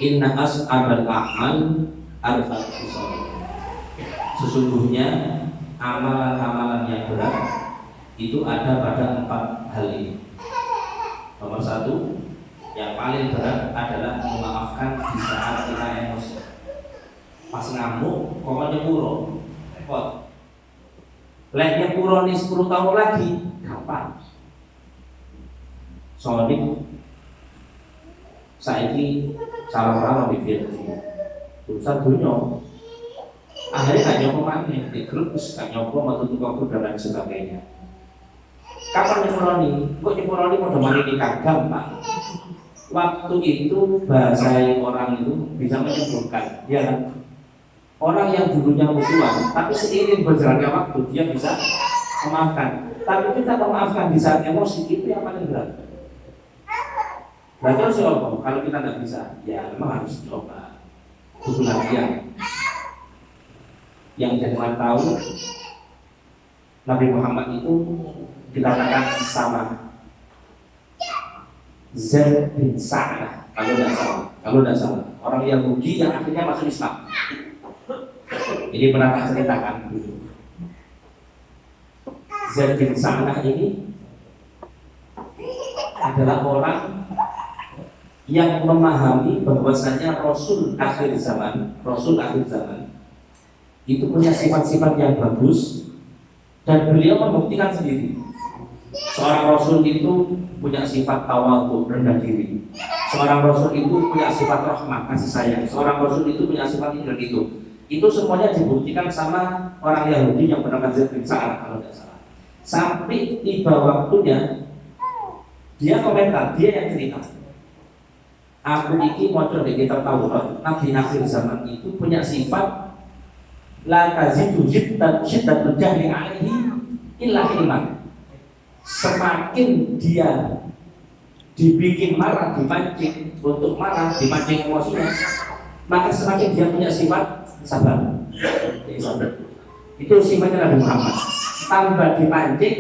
Inna as'abal a'mal al-fatihah. Sesungguhnya amalan-amalan yang berat itu ada pada 4 hal ini. Nomor 1, yang paling berat adalah memaafkan di saat kita emosi. Pas ngamuk, kok nyepuro, repot. Lek nyepuro nih 10 tahun lagi, kapan? Soalnya saiki salah-salah mikir urusan dunia. Akhirnya gak nyopo maneh, digerus, gak nyopo metu tukang dan lain sebagainya. Kapan nyepuroni? Kok nyepuroni pada mari nikah gampang. Waktu itu bahasa orang itu bisa menyembuhkan, ya kan? Orang yang dulunya musuhan, tapi seiring berjalannya waktu dia bisa memaafkan. Tapi kita memaafkan di saat emosi itu yang paling berat. Nah terus kalau kita nggak bisa, ya memang harus coba butuh latihan. Yang jangan tahu Nabi Muhammad itu dikatakan sama Zaid bin Sa'dah kalau tidak salah orang Yahudi yang akhirnya masuk Islam. Ini pernah tak ceritakan dulu. Zaid bin Sa'dah ini adalah orang yang memahami bahwasanya Rasul akhir zaman itu punya sifat-sifat yang bagus dan beliau membuktikan sendiri. Seorang Rasul itu punya sifat tawadhu, rendah diri. Seorang Rasul itu punya sifat rahmat, kasih sayang. Seorang Rasul itu punya sifat ini dan itu. Itu semuanya dibuktikan sama orang Yahudi yang bernama Zaid bin Sa'dah kalau tidak salah. Sampai tiba waktunya dia komentar, dia yang cerita. Aku ini mau coba kita tahu Nabi akhir zaman itu punya sifat la tazidu syiddatul jahli alaihi illa ilman. Semakin dia dibikin marah, dipancing untuk marah, dipancing emosinya, maka semakin dia punya sifat sabar. Itu sifatnya Nabi Muhammad. Tambah dipancing,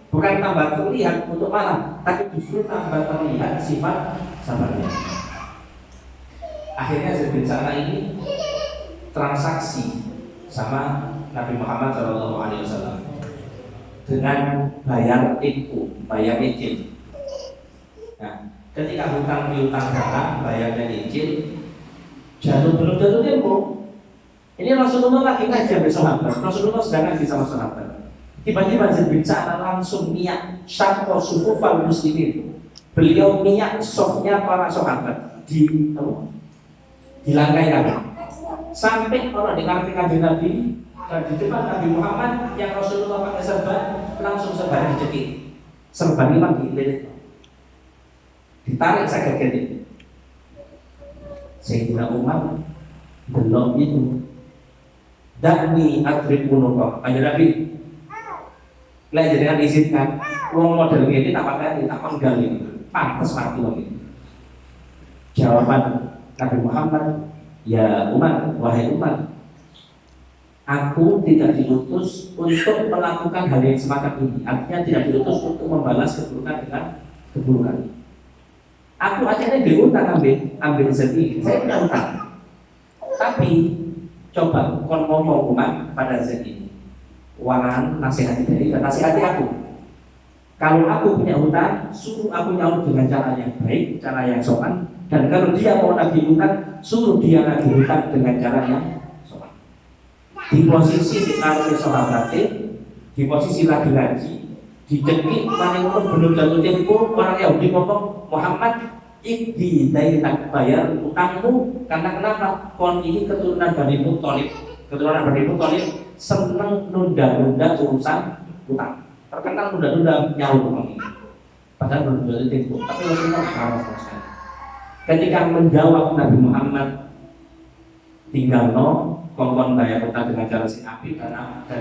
bukan tambah terlihat untuk marah, tapi justru tambah terlihat sifat sabarnya. Akhirnya Zaid bin Sa'dah ini transaksi sama Nabi Muhammad SAW dengan bayar izin. Nah, ketika hutang piutang datang, bayarnya izin, belum jatuh tempo. Ini Rasulullah lagi kajian bersama sahabat. Rasulullah sedang ngaji sama sahabat. Tiba-tiba Zaid bin Sa'dah langsung niat syaqqa sufufal muslimin. Beliau niat softnya para sahabat dilangkaikan. Sampai orang dengar kanjeng Nabi dan di depan Nabi Muhammad yang Rasulullah pakai serban langsung serban dicekik, serban lagi dililit, ditarik sakit gede. Sayyidina Umar belum itu dani adrib unuqa kanjeng Nabi lah jenengan izinkan wong model ini tak pakai tak penggal ini pantas mati lagi. Jawaban Nabi Muhammad, ya Umar, wahai Umar, aku tidak diutus untuk melakukan hal yang semacam ini. Artinya tidak diutus untuk membalas keburukan dengan keburukan. Aku akhirnya diutang ambil sedih. Saya tidak utang. Tapi coba kon ngomong Umar pada Zaid ini. Waran nasihati dari nasihati aku. Kalau aku punya hutang, suruh aku nyaur dengan cara yang baik, cara yang sopan. Dan kalau dia mau nagih hutang, suruh dia nagih hutang dengan cara yang sopan. Di posisi ditaruh sahabatnya, di posisi lagi ngaji, dicekik, paling belum jatuh tempo, orang Yahudi ngomong, Muhammad, ikdi dari tak bayar utangmu, karena kenapa? Kon ini keturunan Bani Muthalib seneng nunda-nunda urusan utang. Terkenal nunda-nunda nyaur uang ini. Padahal belum jatuh tempo, tapi Rasulullah salah sekali. Ketika menjawab Nabi Muhammad, tinggal kongkon bayar utang dengan cara sing api dan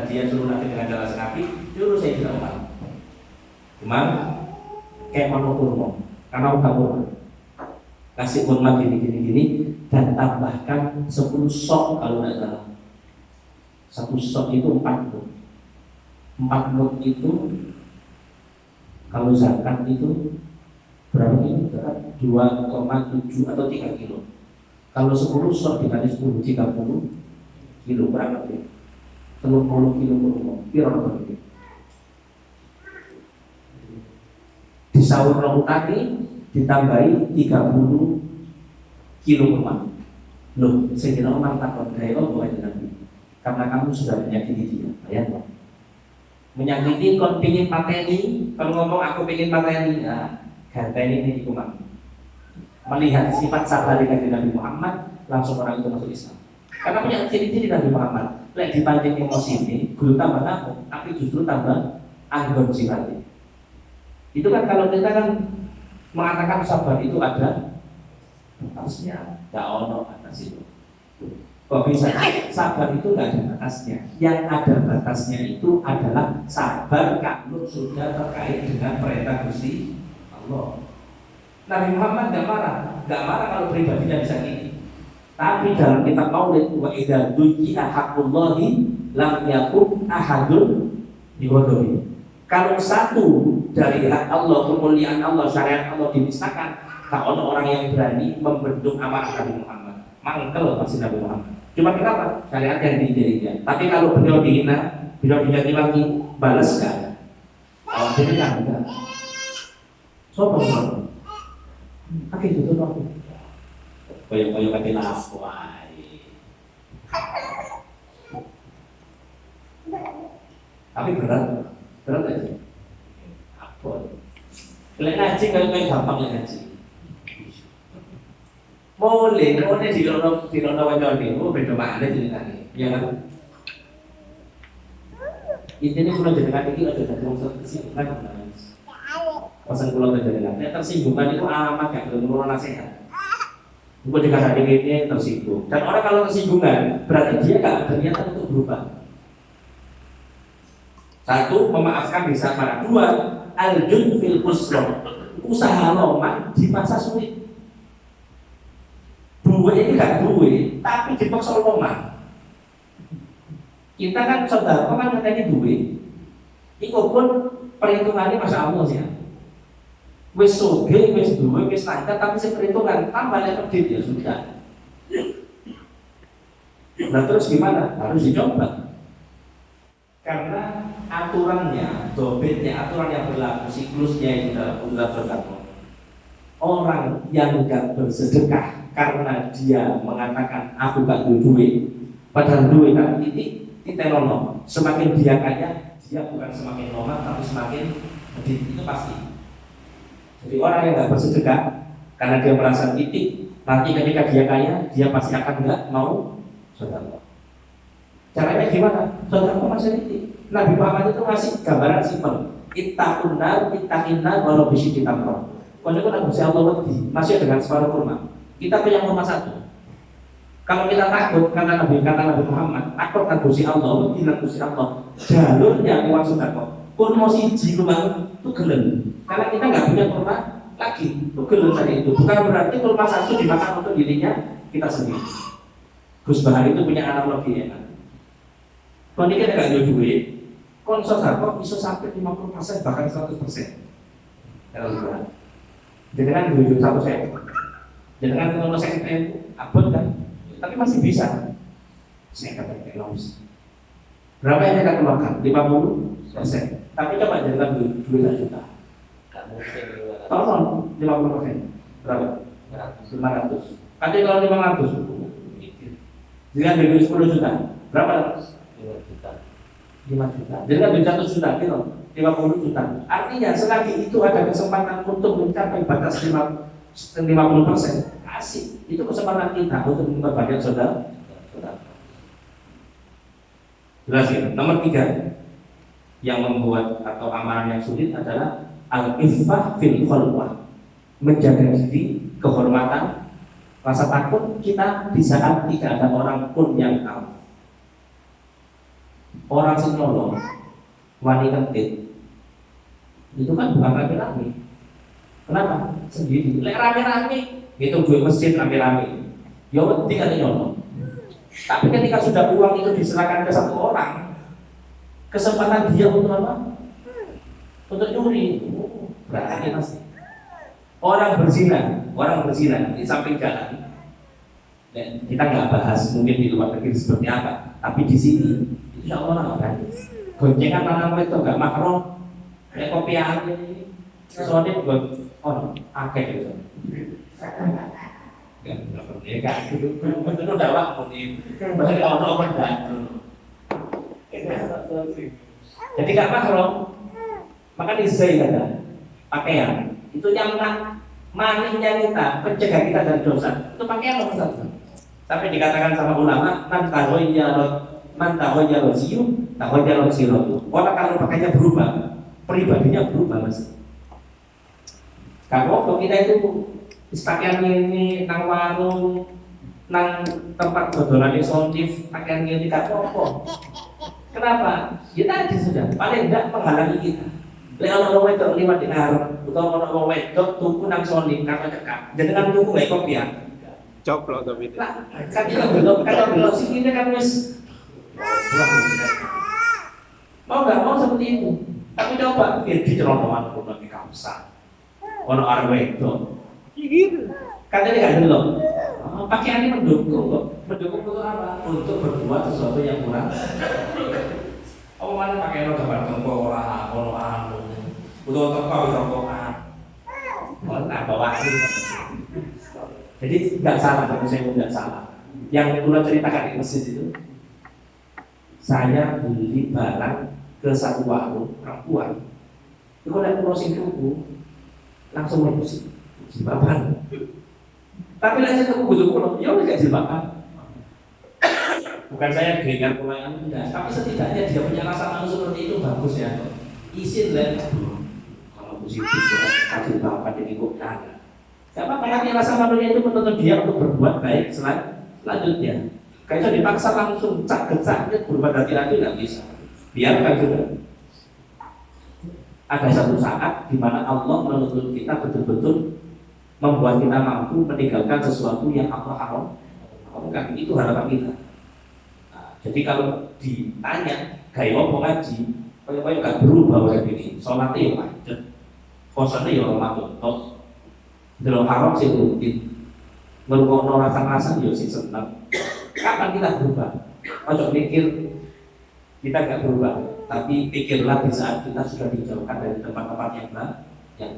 dia suruh Nabi dengan cara sing api, suruh saya tidak utang. Umar kayak monokurmo karena utang kasih hormat gini dan tambahkan 10 sok kalau tidak salah. 1 sok itu 4 mud. 4 mud itu kalau zakat itu berapa kilo? 2,7 atau 3 kilo. Kalau 10 sok dikali 10, 30 kilo berapa kilo? 30 kilo kurma, piro iki. Disawur tadi ditambahi 30 kilo kurma. Loh, Sayyidina Umar takut gaya apa aja Nabi? Karena kamu sudah menyakiti dia, bayang. Menyakiti, kon pingin pateni, kalau ngomong aku pingin pateni, nah, ganteni ini kuman. Melihat sifat sabar dari Nabi Muhammad, langsung orang itu masuk Islam. Karena punya ciri-ciri Nabi Muhammad, lek dipancing emosi ini, guru tambah nafsu, tapi justru tambah anggun sifatnya. Itu kan kalau kita kan mengatakan sabar itu ada batasnya, nggak ono batas itu. Kok bisa? Sabar itu nggak ada batasnya. Yang ada batasnya itu adalah sabar kalau sudah terkait dengan perintah Gusti Allah. Nabi Muhammad nggak marah kalau pribadinya disakiti. Tapi dalam kitab Maulid, wa idza duji'a haqqullahi lam yakun ahadun dibodohi. Kalau satu dari hak Allah, kemuliaan Allah, syariat Allah dimisahkan, tak ada orang yang berani membendung amarah Nabi Muhammad. Mangkel pasti Nabi Muhammad. Cuma kenapa? Syariat yang diinjak. Tapi kalau beliau dihina, beliau dicaci lagi, balas kan? Kalau jadi kan enggak. Sopo sopo. Oke itu tuh aku. Koyo-koyo kate lapo ae. Tapi berat aja. Apa? Lek ngaji kalau gampang lek ngaji. Boleh di lono wajone, beda mana ceritane. Ya kan? Intinya kalau jenengan iki aja dadi wong tersinggungan. Pesan kula jenengan, nek tersinggungan itu amat gak perlu nasihat. Bukan dikatakan ini tersinggung. Dan orang kalau tersinggungan, berarti dia gak ada niatan untuk berubah. Satu, memaafkan di saat marah. Dua, aljun fil usra, usaha loma di masa sulit. Dua ini gak duwe, tapi dipaksa loma. Kita kan saudara, kan katanya duwe. Iku pun perhitungannya masya Allah sih. Wis soge, wis duwe, wis lancar, tapi perhitungan tambah kredit ya sudah. Nah terus gimana? Harus dicoba. Karena aturannya, dobitnya, aturan yang berlaku, siklusnya itu dalam berkata. Orang yang gak bersedekah karena dia mengatakan aku gak duit, padahal duit kan ini titelono. Semakin dia kaya, dia bukan semakin lemah tapi semakin medit, itu pasti. Jadi orang yang gak bersedekah karena dia merasa titik, nanti ketika dia kaya, dia pasti akan gak mau sedekah. Caranya gimana? Sedekah masih titik. Nabi Muhammad itu ngasih gambaran simpel. Ittaqun nar, ittaqinna walau bisyiddi tamrah. Kalau itu Nabi Allah wedi, masih dengan separuh kurma. Kita punya kurma satu. Kalau kita takut kata Nabi Muhammad, takut kan Gusti Allah, wedi nang Gusti Allah. Jalurnya uang sedekah. Kurma siji kurma itu gelem. Karena kita nggak punya kurma lagi, itu gelem tadi itu. Bukan berarti kurma satu dimakan untuk dirinya kita sendiri. Gus Bahar itu punya analogi ya kan. Kalau kita nggak ada duit, konsol kok bisa sampai 50% bahkan 100%. Kalau bukan, jangan duit 100%, jangan kalau saya abot kan, tapi masih bisa. Saya katakan ekonomis. Berapa yang kita keluarkan? 50%. Tapi coba jangan duit 2 juta. Tolong 50%. Berapa? 500. Tapi kalau 500, jangan duit 10 juta. Berapa? 5 juta. Jadi kan 1 juta, gitu, 50 juta. Artinya selagi itu ada kesempatan untuk mencapai batas 50%, kasih. Itu kesempatan kita untuk memperbanyak saudara. Jelas ya. Nomor 3 yang membuat atau amalan yang sulit adalah al-iffah fil khalwah, menjaga diri, kehormatan, rasa takut kita di saat tidak ada orang pun yang tahu. Orang sing nolong wanita itu kan bukan rame-rame. Kenapa? Sendiri. Lek rame-rame, itu duit mesin rame-rame. Ya wedi kan nyolong. Tapi ketika sudah uang itu diserahkan ke satu orang, kesempatan dia untuk apa? Untuk nyuri. Berarti pasti. Orang berzina di samping jalan. Dan kita nggak bahas mungkin di luar negeri seperti apa, tapi di sini itu Insya Allah nggak berani. Goncengan lanang itu nggak makro, kayak kopi aja. Soalnya buat orang akeh gitu. Nggak merdeka. Betul udah waktu nih. Masih orang dan. Jadi nggak makro, maka izai ada pakaian. Itu yang manihnya kita, pencegah kita dari dosa. Itu pakaian nomor satu. Sampai dikatakan sama ulama, man tahoyyarot siyu, tahoyyarot sirotu. Orang kalau pakainya berubah, pribadinya berubah mas. Kalau kita itu pakaian ini nang warung, nang tempat dodolan sontif, pakaian ini gak apa-apa. Kenapa? Ya tadi sudah, paling enggak menghalangi kita. Lek ono wong wedok liwat di arep, utawa ono wong wedok tuku nang sontif karo cekak. Jenengan tuku gak kopi ya? Coplok tapi. Lah, kan kita belok sini kan wis. Mau nggak mau seperti itu. Tapi coba biar dicerobohan pun lagi kausan. Ono arep wedok. Katanya nggak delok. Pakaian ini mendukung kok. Mendukung untuk apa? Untuk berbuat sesuatu yang kurang. Oh mana pakai lo gambar tengkorak, ono anu. Untuk teko rokokan. Oh tak bawa Jadi nggak salah, kalau saya nggak salah. Yang pula ceritakan di masjid itu, saya beli barang ke satu warung perempuan. Itu kalau pulau singkuku langsung merusi jilbaban. Tapi lagi saya butuh pulau, ya udah gak jilbaban. Bukan saya geger pulau yang enggak, tapi setidaknya dia punya rasa malu seperti itu bagus ya. Isin lah. Kalau positif, kasih jilbaban ini kok ada. Gak apa-apa, karena rasa malunya itu menuntut dia untuk berbuat baik selanjutnya. Kalau dipaksa langsung cak-gecak, berbuat hati-hati nggak bisa. Biarkan sudah. Ada satu saat di mana Allah menuntut kita betul-betul membuat kita mampu meninggalkan sesuatu yang Allah haramkan. Itu harapan kita. Nah, jadi kalau ditanya, gaya apa ngaji? Kayak gak berubah orang ini. Sholatnya ya wajib, puasanya ya Ramadan. Dalam haram sih rutin, merungokno rasa-rasa yo sih seneng. Kapan kita berubah? Ojo mikir kita nggak berubah, tapi pikirlah di saat kita sudah dijauhkan dari tempat-tempat yang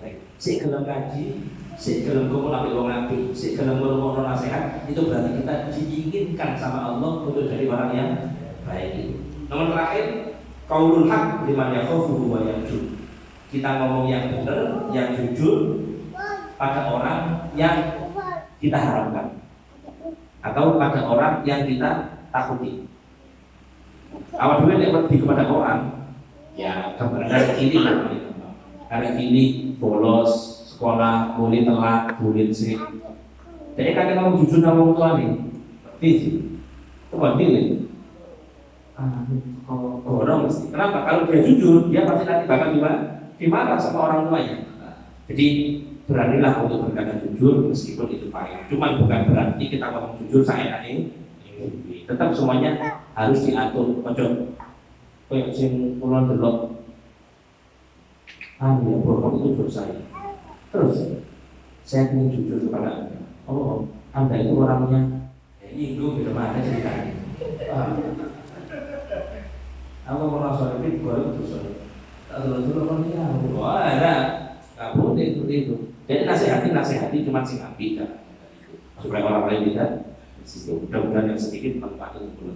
baik. Si gelem ngaji, si gelem kumpul ambil wong apik, si gelem merungokno nasihat, itu berarti kita diinginkan sama Allah untuk jadi orang yang baik. Nomor terakhir, qaulul haq liman yakhafu wa yarju. Kita ngomong yang benar, yang jujur pada orang yang kita harapkan atau pada orang yang kita takuti. Awal dulu yang lebih kepada orang, ya dari kiri hari ini bolos sekolah, boleh telat, boleh sih. Jadi kadang mau jujur sama orang tua nih, sih, coba pilih. Orang mesti. Kenapa? Kalau dia jujur, dia pasti nanti bakal dimarah sama orang tuanya. Jadi beranilah untuk berkata jujur meskipun itu pahit. Cuman bukan berarti kita ngomong jujur saya ini. Tetap semuanya harus diatur. Ojo kayak sing kula delok. Ya bohong itu dosa. Terus saya ingin jujur kepada Anda. Oh, Anda itu orangnya nyinggung gitu mana ceritanya. Aku merasa lebih baru dosa. Terus orang ini wah ada nggak boleh seperti itu. Jadi nasihati cuma sing apik supaya orang lain tidak. Mudah-mudahan yang sedikit manfaat untuk